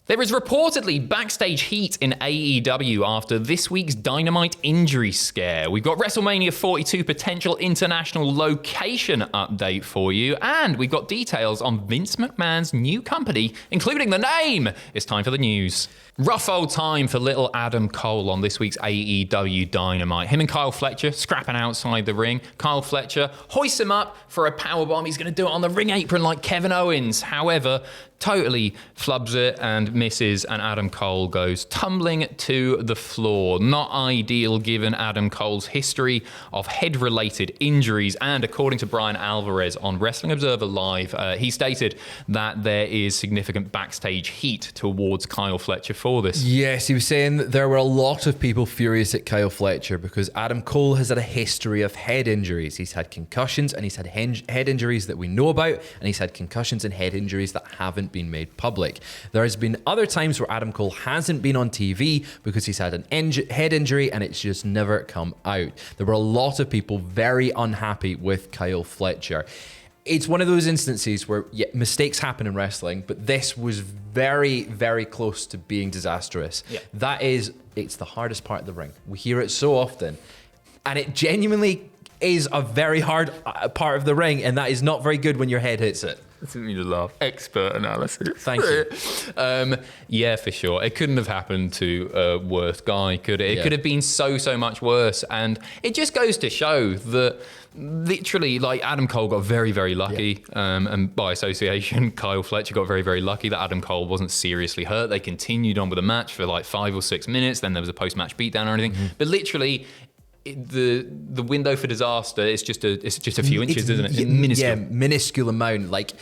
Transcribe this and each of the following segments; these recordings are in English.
There is reportedly backstage heat in AEW after this week's Dynamite injury scare. We've got WrestleMania 42 potential international location update for you, and we've got details on Vince McMahon's new company, including the name. It's time for the news. Rough old time for little Adam Cole on this week's AEW Dynamite. Him and Kyle Fletcher scrapping outside the ring. Kyle Fletcher hoists him up for a powerbomb. He's going to do it on the ring apron like Kevin Owens. However, totally flubs it and misses, and Adam Cole goes tumbling to the floor. Not ideal given Adam Cole's history of head-related injuries, and according to Brian Alvarez on Wrestling Observer Live, he stated that there is significant backstage heat towards Kyle Fletcher for this. Yes, he was saying that there were a lot of people furious at Kyle Fletcher because Adam Cole has had a history of head injuries. He's had concussions and he's had head injuries that we know about, and he's had concussions and head injuries that haven't been made public. There has been other times where Adam Cole hasn't been on TV because he's had an head injury and it's just never come out. There were a lot of people very unhappy with Kyle Fletcher. It's one of those instances where mistakes happen in wrestling, but this was very, very close to being disastrous. Yeah. It's the hardest part of the ring. We hear it so often, and it genuinely is a very hard part of the ring, and that is not very good when your head hits it. I didn't mean to laugh. Expert analysis. Thank you. Yeah, for sure. It couldn't have happened to a worse guy, could it? It could have been so much worse. And it just goes to show that literally, like, Adam Cole got very, very lucky. Yeah. And by association, Kyle Fletcher got very, very lucky that Adam Cole wasn't seriously hurt. They continued on with the match for like 5 or 6 minutes. Then there was a post-match beatdown or anything. Mm-hmm. But literally, the window for disaster is just a few inches, isn't it? Minuscule. Yeah, minuscule amount, like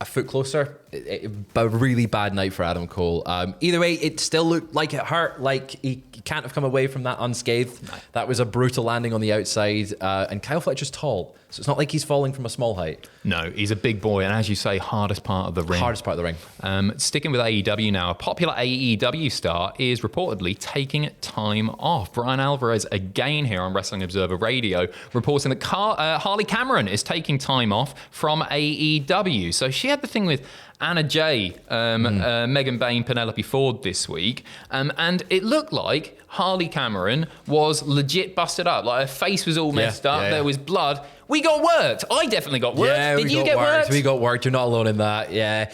a foot closer. A really bad night for Adam Cole. Either way, it still looked like it hurt. Like he can't have come away from that unscathed. No. That was a brutal landing on the outside. And Kyle Fletcher's tall, so it's not like he's falling from a small height. No, he's a big boy, and as you say, hardest part of the ring. Hardest part of the ring. Sticking with AEW now, a popular AEW star is reportedly taking time off. Brian Alvarez again here on Wrestling Observer Radio reporting that Harley Cameron is taking time off from AEW. So she had the thing with Anna Jay, Megan Bain, Penelope Ford this week, and it looked like Harley Cameron was legit busted up. Like her face was all messed up. There was blood. We got worked. I definitely got worked. Yeah, Did you get worked? We got worked. You're not alone in that. Yeah.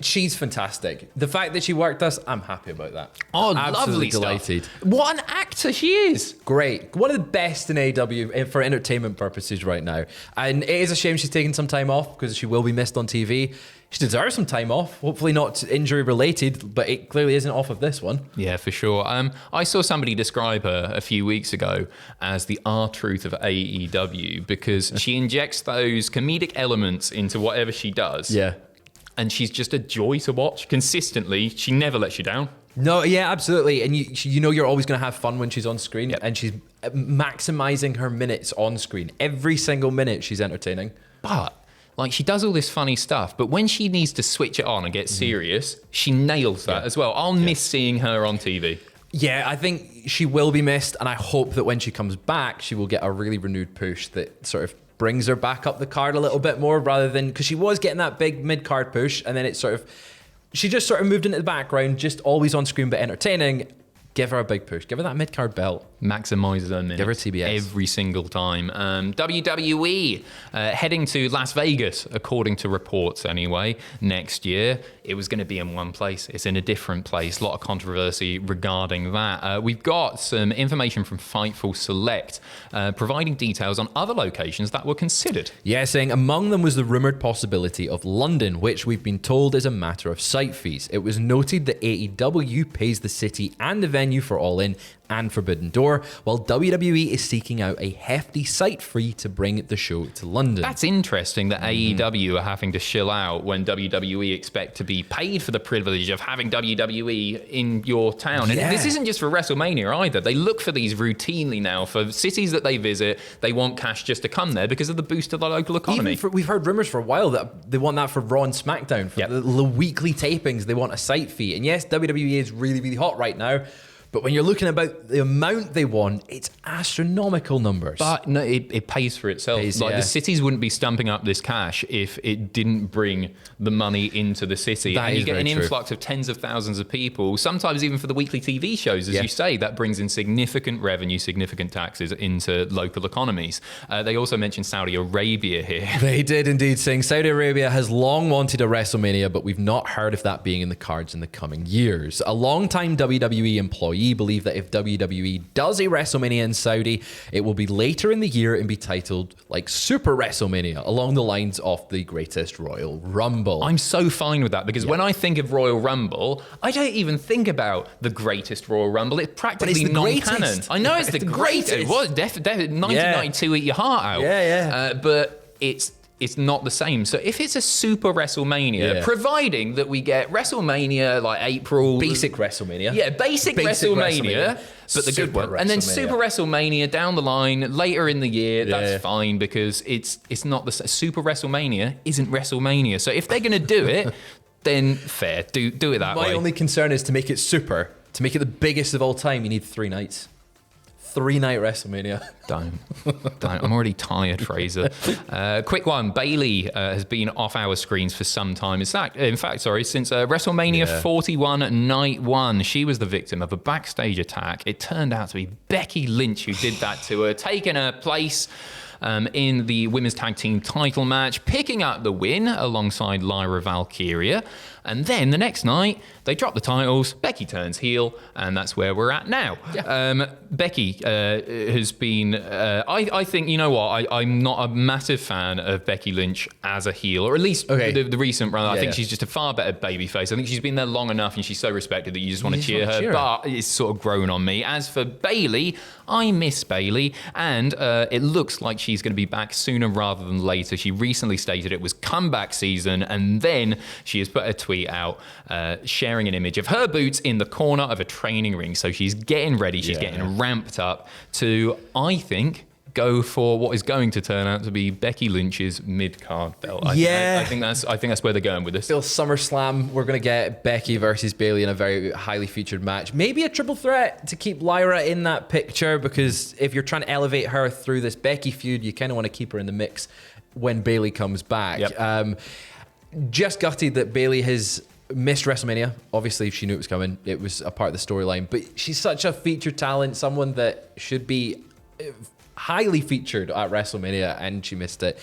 She's fantastic. The fact that she worked us, I'm happy about that. Oh, absolutely lovely delighted. Stuff. What an actor she is. Great. One of the best in AEW for entertainment purposes right now. And it is a shame she's taking some time off because she will be missed on TV. She deserves some time off. Hopefully not injury related, but it clearly isn't off of this one. Yeah, for sure. I saw somebody describe her a few weeks ago as the R-Truth of AEW because she injects those comedic elements into whatever she does. Yeah. And she's just a joy to watch consistently. She never lets you down. No, yeah, absolutely. And you know you're always going to have fun when she's on screen. Yep. And she's maximizing her minutes on screen. Every single minute she's entertaining. But like, she does all this funny stuff, but when she needs to switch it on and get serious, she nails that as well. I'll miss seeing her on TV. Yeah, I think she will be missed, and I hope that when she comes back, she will get a really renewed push that sort of brings her back up the card a little bit more, rather than, because she was getting that big mid-card push, and then she just sort of moved into the background, just always on screen but entertaining. Give her a big push. Give her that mid-card belt. Maximises her minutes. Give her TBS. Every single time. WWE heading to Las Vegas, according to reports anyway, next year. It was going to be in one place. It's in a different place. A lot of controversy regarding that. We've got some information from Fightful Select providing details on other locations that were considered. Yeah, saying among them was the rumoured possibility of London, which we've been told is a matter of site fees. It was noted that AEW pays the city and the venue for All In and Forbidden Door, while WWE is seeking out a hefty site fee to bring the show to London. That's interesting that AEW are having to shill out when WWE expect to be paid for the privilege of having WWE in your town. And this isn't just for WrestleMania either. They look for these routinely now for cities that they visit. They want cash just to come there because of the boost of the local economy. We've heard rumours for a while that they want that for Raw and SmackDown. For the weekly tapings, they want a site fee. And yes, WWE is really, really hot right now. But when you're looking about the amount they want, it's astronomical numbers. But no, it pays for itself. The cities wouldn't be stumping up this cash if it didn't bring the money into the city. That and you is get an very true. influx of tens of thousands of people, sometimes even for the weekly TV shows, as you say, that brings in significant revenue, significant taxes into local economies. They also mentioned Saudi Arabia here. They did indeed, saying Saudi Arabia has long wanted a WrestleMania, but we've not heard of that being in the cards in the coming years. A long-time WWE employee believed that if WWE does a WrestleMania in Saudi, it will be later in the year and be titled like Super WrestleMania, along the lines of the greatest Royal Rumble. I'm so fine with that because when I think of Royal Rumble, I don't even think about the greatest Royal Rumble. It's practically non-canon. Greatest. I know it's the greatest. It was definitely 1992. Eat your heart out. But it's not the same. So if it's a Super WrestleMania, providing that we get WrestleMania like April, Basic WrestleMania. Yeah, basic WrestleMania, but the good one. And then Super WrestleMania down the line later in the year, that's fine because it's not the Super WrestleMania isn't WrestleMania. So if they're going to do it, then fair. Do it that way. My only concern is to make it super, to make it the biggest of all time, you need 3 nights. 3-night WrestleMania. Don't. I'm already tired, Fraser. Quick one. Bayley has been off our screens for some time. In fact, since WrestleMania 41 Night 1. She was the victim of a backstage attack. It turned out to be Becky Lynch who did that to her, taking her place in the women's tag team title match, picking up the win alongside Lyra Valkyria. And then the next night, they drop the titles, Becky turns heel, and that's where we're at now. Yeah. Becky has been, I think, you know what, I'm not a massive fan of Becky Lynch as a heel, or at least the recent run. I think she's just a far better babyface. I think she's been there long enough and she's so respected that you just want to cheer her, but it's sort of grown on me. As for Bayley, I miss Bayley, and it looks like she's going to be back sooner rather than later. She recently stated it was comeback season, and then she has put a tweet out sharing an image of her boots in the corner of a training ring. So she's getting ready, she's getting ramped up to, I think, go for what is going to turn out to be Becky Lynch's mid-card belt. I think that's where they're going with this. Till SummerSlam, we're going to get Becky versus Bayley in a very highly featured match. Maybe a triple threat to keep Lyra in that picture, because if you're trying to elevate her through this Becky feud, you kind of want to keep her in the mix when Bayley comes back. Just gutted that Bayley has missed WrestleMania. Obviously, she knew it was coming. It was a part of the storyline. But she's such a featured talent, someone that should be highly featured at WrestleMania, and she missed it.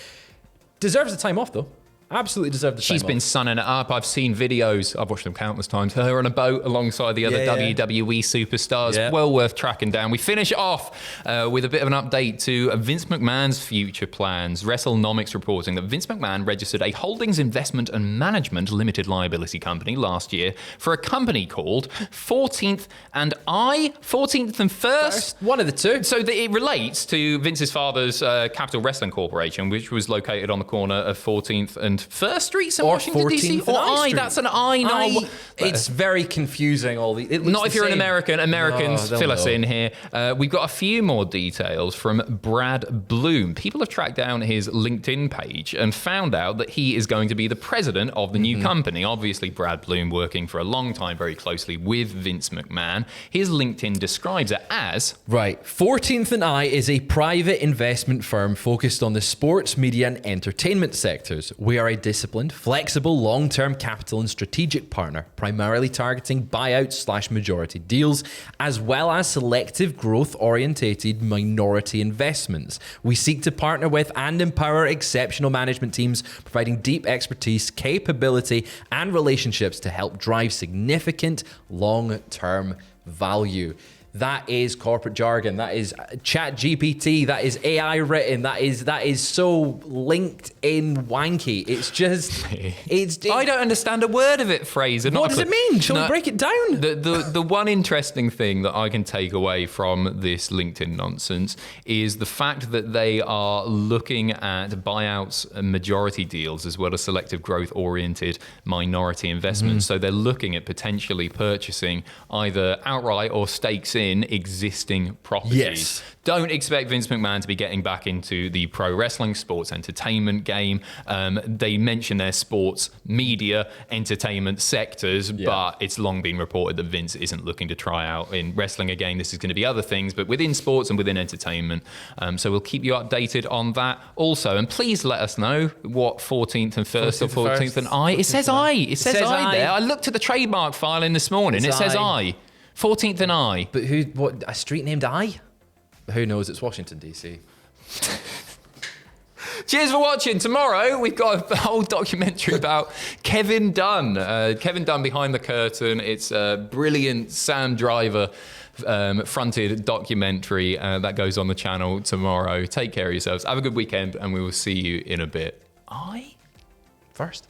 Deserves the time off, though. Absolutely deserved the time She's been sunning it up. I've seen videos. I've watched them countless times. Her on a boat alongside the other WWE superstars. Yeah. Well worth tracking down. We finish off with a bit of an update to Vince McMahon's future plans. WrestleNomics reporting that Vince McMahon registered a holdings investment and management limited liability company last year for a company called 14th and 1st? One of the two. So it relates to Vince's father's Capital Wrestling Corporation, which was located on the corner of 14th and 1st Streets in Washington, D.C. Or I. That's an I. No. It's very confusing. Not if you're an American. Americans, fill us in here. We've got a few more details from Brad Bloom. People have tracked down his LinkedIn page and found out that he is going to be the president of the new company. Obviously, Brad Bloom working for a long time very closely with Vince McMahon. His LinkedIn describes it as... 14th and I is a private investment firm focused on the sports, media, and entertainment sectors. We are a disciplined, flexible, long-term capital and strategic partner, primarily targeting buyout/majority deals, as well as selective growth-orientated minority investments. We seek to partner with and empower exceptional management teams, providing deep expertise, capability, and relationships to help drive significant long-term value. That is corporate jargon. That is chat GPT. That is AI written. That is so LinkedIn wanky. I don't understand a word of it, Fraser. What does it mean? Shall we break it down? The one interesting thing that I can take away from this LinkedIn nonsense is the fact that they are looking at buyouts and majority deals as well as selective growth oriented minority investments. So they're looking at potentially purchasing either outright or stakes within existing properties. Yes. Don't expect Vince McMahon to be getting back into the pro wrestling sports entertainment game. They mention their sports media entertainment sectors, but it's long been reported that Vince isn't looking to try out in wrestling again. This is going to be other things, but within sports and within entertainment. So we'll keep you updated on that also. And please let us know what 14th and 1st or 14th and I. It says I. It says I there. I looked at the trademark file in this morning. It says I. 14th and I. But what, a street named I? Who knows? It's Washington, D.C. Cheers for watching. Tomorrow, we've got a whole documentary about Kevin Dunn. Kevin Dunn Behind the Curtain. It's a brilliant Sam Driver fronted documentary that goes on the channel tomorrow. Take care of yourselves. Have a good weekend, and we will see you in a bit. I? First.